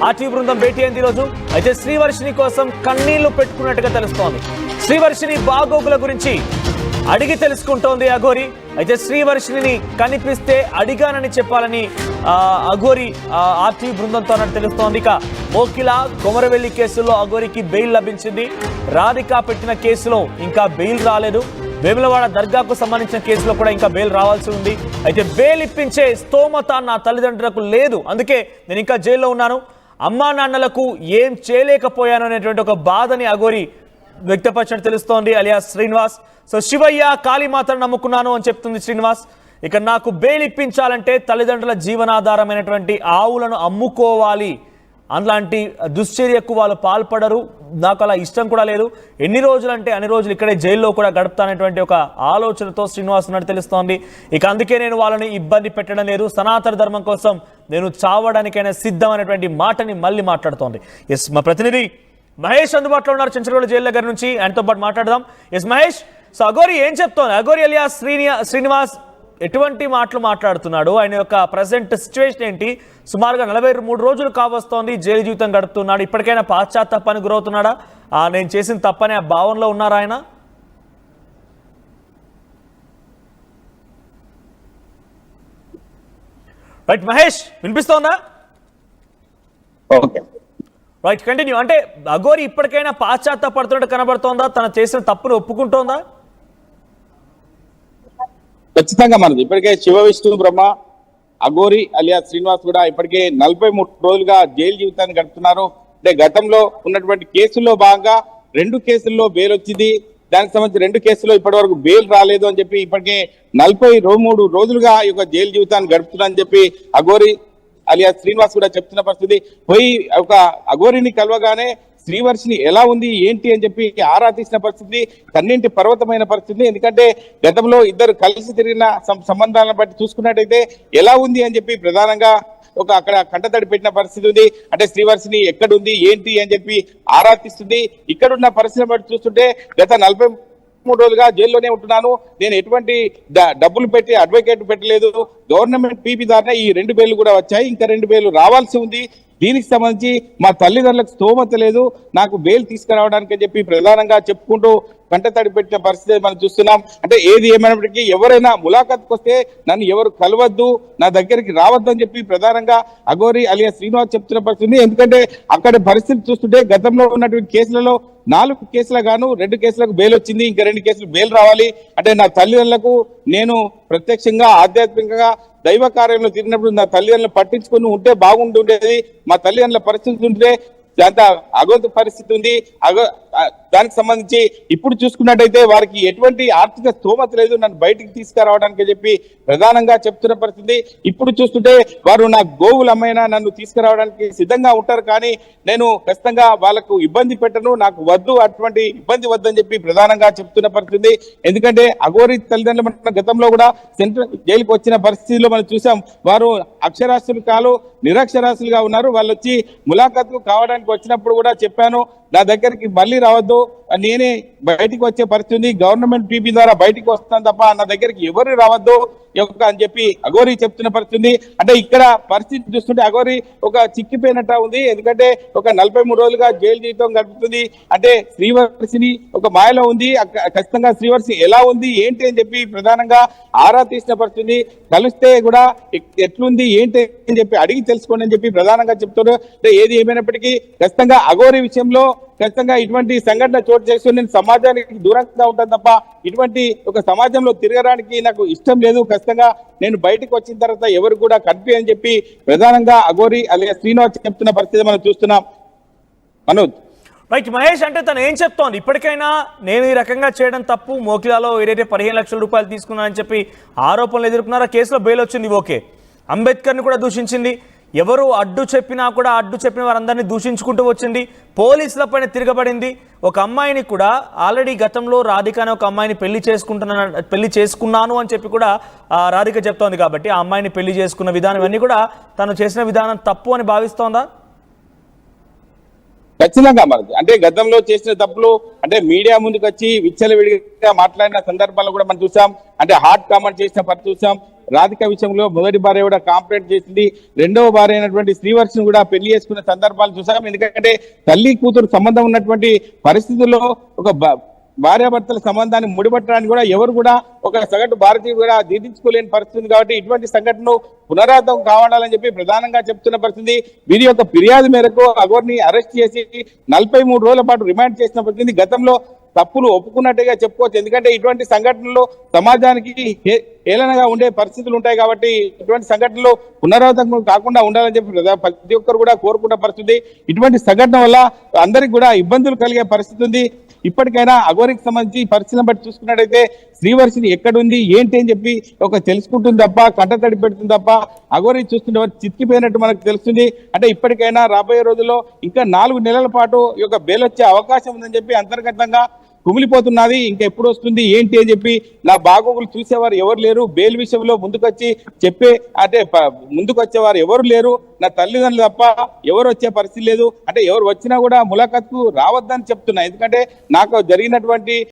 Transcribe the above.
RTV బృందం భేటీ అయింది ఈరోజు. అయితే శ్రీవర్షిని కోసం కన్నీళ్లు పెట్టుకున్నట్టుగా తెలుస్తోంది. శ్రీవర్షిని బాగోగుల గురించి అడిగి తెలుసుకుంటోంది అఘోరి. అయితే శ్రీవర్షిని కనిపిస్తే అడిగానని చెప్పాలని అఘోరి ఆర్టీవీ బృందంతో అన్నట్టు తెలుస్తోంది. ఇక మోకిల కొమరవెల్లి కేసులో అఘోరికి బెయిల్ లభించింది. రాధిక పెట్టిన కేసులో ఇంకా బెయిల్ రాలేదు. వేములవాడ దర్గాకు సంబంధించిన కేసులో కూడా ఇంకా బెయిల్ రావాల్సి ఉంది. అయితే బెయిల్ ఇప్పించే స్తోమత నా తల్లిదండ్రులకు లేదు, అందుకే నేను ఇంకా జైల్లో ఉన్నాను, అమ్మా నాన్నలకు ఏం చేయలేకపోయాను అనేటువంటి ఒక బాధని అఘోరి వ్యక్తపరిచినట్టు తెలుస్తోంది అలియాస్ శ్రీనివాస్. సో శివయ్య కాళీమాతను నమ్ముకున్నాను అని చెప్తుంది శ్రీనివాస్. ఇక నాకు బెయిల్ ఇప్పించాలంటే తల్లిదండ్రుల జీవనాధారమైనటువంటి ఆవులను అమ్ముకోవాలి, అలాంటి దుశ్చర్యకు వాళ్ళు పాల్పడరు, నాకు అలా ఇష్టం కూడా లేదు, ఎన్ని రోజులు అంటే అన్ని రోజులు ఇక్కడే జైల్లో కూడా గడుపుతానటువంటి ఒక ఆలోచనతో శ్రీనివాస్ ఉన్నట్టు తెలుస్తోంది. ఇక అందుకే నేను వాళ్ళని ఇబ్బంది పెట్టడం లేదు, సనాతన ధర్మం కోసం నేను చావడానికైనా సిద్ధం అనేటువంటి మాటని మళ్ళీ మాట్లాడుతోంది. ఎస్, మా ప్రతినిధి మహేష్ అందుబాటులో ఉన్నారు చంచలగూడ జైలు దగ్గర నుంచి, ఆయనతో పాటు మాట్లాడదాం. ఎస్ మహేష్, సో అఘోరి ఏం చెప్తోంది? అఘోరి అలియాస్ శ్రీనివాస్ ఎటువంటి మాటలు మాట్లాడుతున్నాడు? ఆయన యొక్క ప్రజెంట్ సిచ్యువేషన్ ఏంటి? సుమారుగా 43 రోజులు కావస్తోంది జైలు జీవితం గడుపుతున్నాడు. ఇప్పటికైనా పాశ్చాత్తాపానికి గురవుతున్నాడా? నేను చేసిన తప్పనే ఆ భావనలో ఉన్నారా ఆయన? రైట్ మహేష్, వినిపిస్తోందా? Right, continue. అంటే అఘోరి ఇప్పటికైనా పాశ్చాత్తాపడుతున్నట్టు కనబడుతోందా? తను చేసిన తప్పును ఒప్పుకుంటోందా? ఖచ్చితంగా మనది ఇప్పటికే శివ విష్ణు బ్రహ్మ అఘోరి అలియాస్ శ్రీనివాస్ కూడా ఇప్పటికే 43 రోజులుగా జైలు జీవితాన్ని గడుపుతున్నారు. అంటే గతంలో ఉన్నటువంటి కేసుల్లో భాగంగా 2 కేసుల్లో బెయిల్ వచ్చింది. దానికి సంబంధించి 2 కేసుల్లో ఇప్పటి వరకు బెయిల్ రాలేదు అని చెప్పి ఇప్పటికే 43 రోజులుగా ఈ యొక్క జైలు జీవితాన్ని గడుపుతున్నారని చెప్పి అఘోరి అలియాస్ శ్రీనివాస్ కూడా చెప్తున్న పరిస్థితి. పోయి ఒక అఘోరిని కలవగానే శ్రీవర్షిని ఎలా ఉంది ఏంటి అని చెప్పి ఆరా తీసిన పరిస్థితి, కన్నింటి పర్వతమైన పరిస్థితి. ఎందుకంటే గతంలో ఇద్దరు కలిసి తిరిగిన సంబంధాలను బట్టి చూసుకున్నట్టయితే ఎలా ఉంది అని చెప్పి ప్రధానంగా ఒక అక్కడ కంటతడి పెట్టిన పరిస్థితి ఉంది. అంటే శ్రీవర్షిని ఎక్కడుంది ఏంటి అని చెప్పి ఆరా తీస్తుంది. ఇక్కడున్న పరిస్థితిని బట్టి చూస్తుంటే గత 43 రోజులుగా జైల్లోనే ఉంటున్నాను, నేను ఎటువంటి డబ్బులు పెట్టి అడ్వకేట్ పెట్టలేదు, గవర్నమెంట్ పీపీ ద్వారా ఈ 2 బెయిల్ కూడా వచ్చాయి, ఇంకా 2 బెయిల్ రావాల్సి ఉంది, దీనికి సంబంధించి మా తల్లిదండ్రులకు స్తోమత లేదు నాకు బెయిల్ తీసుకురావడానికి అని చెప్పి ప్రధానంగా చెప్పుకుంటూ కంటతడి పెట్టిన పరిస్థితి మనం చూస్తున్నాం. అంటే ఏది ఏమైనప్పటికీ ఎవరైనా ములాఖాత్కి వస్తే నన్ను ఎవరు కలవద్దు, నా దగ్గరికి రావద్దు అని చెప్పి ప్రధానంగా అఘోరి అలియాస్ శ్రీనివాస్ చెప్తున్న పరిస్థితి. ఎందుకంటే అక్కడ పరిస్థితి చూస్తుంటే గతంలో ఉన్నటువంటి కేసులలో 4 కేసులకు గాను 2 కేసులకు బెయిల్ వచ్చింది, ఇంకా 2 కేసులు బెయిల్ రావాలి. అంటే నా తల్లిదండ్రులకు నేను ప్రత్యక్షంగా ఆధ్యాత్మికంగా దైవ కార్యంలో తిరిగినప్పుడు నా తల్లిదండ్రులను పట్టించుకుని ఉంటే బాగుంటుండేది, మా తల్లిదండ్రుల పరిస్థితి ఉంటే అంత అగోంత పరిస్థితి ఉంది. దానికి సంబంధించి ఇప్పుడు చూసుకున్నట్టయితే వారికి ఎటువంటి ఆర్థిక స్తోమత లేదు నన్ను బయటికి తీసుకురావడానికి చెప్పి ప్రధానంగా చెప్తున్న పరిస్థితి. ఇప్పుడు చూస్తుంటే వారు నా గోవులు అమ్మైనా నన్ను తీసుకురావడానికి సిద్ధంగా ఉంటారు, కానీ నేను ఖచ్చితంగా వాళ్ళకు ఇబ్బంది పెట్టను, నాకు వద్దు, అటువంటి ఇబ్బంది వద్దని చెప్పి ప్రధానంగా చెప్తున్న పరిస్థితి. ఎందుకంటే అఘోరి తల్లిదండ్రులు గతంలో కూడా సెంట్రల్ జైలుకు వచ్చిన పరిస్థితిలో మనం చూసాం. వారు అక్షరాస్యులు కాదు నిరక్షరాస్యులుగా ఉన్నారు. వాళ్ళు వచ్చి ములాఖాత్కు కావడానికి వచ్చినప్పుడు కూడా చెప్పాను, నా దగ్గరికి మళ్ళీ రావద్దు, నేనే బయటికి వచ్చే పరిస్థితి, గవర్నమెంట్ పీపీ ద్వారా బయటికి వస్తాను తప్ప నా దగ్గరికి ఎవరు రావద్దు అని చెప్పి అఘోరి చెప్తున్న పరిస్థితి. అంటే ఇక్కడ పరిస్థితి చూస్తుంటే అఘోరి ఒక చిక్కిపోయినట్టు ఉంది. ఎందుకంటే ఒక 43 రోజులుగా జైలు జీవితం గడుపుతుంది. అంటే శ్రీవర్షిని ఒక మాయలో ఉంది, ఖచ్చితంగా శ్రీవర్షి ఎలా ఉంది ఏంటి అని చెప్పి ప్రధానంగా ఆరా తీసిన పరిస్థితి. కలిస్తే కూడా ఎట్లుంది ఏంటి అని చెప్పి అడిగి తెలుసుకోండి అని చెప్పి ప్రధానంగా చెప్తున్నారు. అంటే ఏది ఏమైనప్పటికీ ఖచ్చితంగా అఘోరి విషయంలో ఖచ్చితంగా ఇటువంటి సంఘటన చోటు చేసుకుని నేను సమాజానికి దూరంగా ఉంటాను తప్ప ఇటువంటి ఒక సమాజంలో తిరగడానికి నాకు ఇష్టం లేదు, ఖచ్చితంగా నేను బయటకు వచ్చిన తర్వాత ఎవరు కూడా కనిపి అని చెప్పి ప్రధానంగా అఘోరి అలాగే శ్రీనివాస్ చెప్తున్న పరిస్థితి మనం చూస్తున్నాం. మనోజ్. రైట్ మహేష్, అంటే తను ఏం చెప్తోంది? ఇప్పటికైనా నేను ఈ రకంగా చేయడం తప్పు, మోకిలాలో ఏదైతే 15 లక్షల రూపాయలు తీసుకున్నానని చెప్పి ఆరోపణలు ఎదుర్కొన్నారా, కేసులో బెయిల్ వచ్చింది, ఓకే, అంబేద్కర్ని కూడా దూషించింది, ఎవరు అడ్డు చెప్పినా కూడా అడ్డు చెప్పిన వారందరినీ దూషించుకుంటూ వచ్చింది, పోలీసుల పైన తిరగబడింది. ఒక అమ్మాయిని కూడా ఆల్రెడీ గతంలో రాధిక అనే ఒక అమ్మాయిని పెళ్లి చేసుకున్నాను అని చెప్పి కూడా రాధిక చెప్తోంది. కాబట్టి ఆ అమ్మాయిని పెళ్లి చేసుకున్న విధానం ఇవన్నీ కూడా తను చేసిన విధానం తప్పు అని భావిస్తోందా? ఖచ్చితంగా మరి అంటే గతంలో చేసిన తప్పులు అంటే మీడియా ముందుకు వచ్చి విచ్చలవిడిగా మాట్లాడిన సందర్భాల్లో కూడా మనం చూసాం. అంటే హాట్ కామెంట్ చేసిన పరిస్థితి చూసాం. రాధిక విషయంలో మొదటి భార్య కూడా కాంప్లైంట్ చేసింది, రెండవ భార్య అయినటువంటి శ్రీవర్షిని కూడా పెళ్లి చేసుకున్న సందర్భాలు చూసాం. ఎందుకంటే తల్లి కూతురు సంబంధం ఉన్నటువంటి పరిస్థితుల్లో ఒక భార్యాభర్తల సంబంధాన్ని ముడిపట్టడానికి కూడా ఎవరు కూడా ఒక సగటు భారతీయుడు కూడా జీర్ణించుకోలేని పరిస్థితి ఉంది. కాబట్టి ఇటువంటి సంఘటనలు పునరావృతం కావాలని చెప్పి ప్రధానంగా చెప్తున్న పరిస్థితి. వీరి యొక్క ఫిర్యాదు మేరకు అఘోర్ని అరెస్ట్ చేసి 43 రోజుల పాటు రిమాండ్ చేసిన పరిస్థితి. గతంలో తప్పులు ఒప్పుకున్నట్టుగా చెప్పుకోవచ్చు. ఎందుకంటే ఇటువంటి సంఘటనలు సమాజానికి హేళనగా ఉండే పరిస్థితులు ఉంటాయి. కాబట్టి ఇటువంటి సంఘటనలు పునరావృతం కాకుండా ఉండాలని చెప్పి ప్రతి ఒక్కరు కూడా కోరుకున్న పరిస్థితి. ఇటువంటి సంఘటన వల్ల అందరికి కూడా ఇబ్బందులు కలిగే పరిస్థితి ఉంది. ఇప్పటికైనా అఘోరికి సంబంధించి పరిస్థితిని బట్టి చూసుకున్నట్టయితే శ్రీవర్షిని ఎక్కడుంది ఏంటి అని చెప్పి ఒక తెలుసుకుంటుంది తప్ప, కంటతడి పెడుతుంది తప్ప అఘోరి చూస్తుంటే చిక్కిపోయినట్టు మనకు తెలుస్తుంది. అంటే ఇప్పటికైనా రాబోయే రోజుల్లో ఇంకా 4 నెలల పాటు ఈ యొక్క బెయిల్ వచ్చే అవకాశం ఉందని చెప్పి అంతర్గతంగా కుమిలిపోతున్నది. ఇంకా ఎప్పుడు వస్తుంది ఏంటి అని చెప్పి నా బాగోగులు చూసేవారు ఎవరు లేరు. బెయిల్ విషయంలో ముందుకొచ్చి చెప్పే అంటే ముందుకు వచ్చేవారు ఎవరు లేరు. నా తల్లిదండ్రులు తప్ప ఎవరు వచ్చే పరిస్థితి లేదు. అంటే ఎవరు వచ్చినా కూడా ములాఖత్కు రావద్దని చెప్తున్నా. ఎందుకంటే నాకు జరిగినటువంటి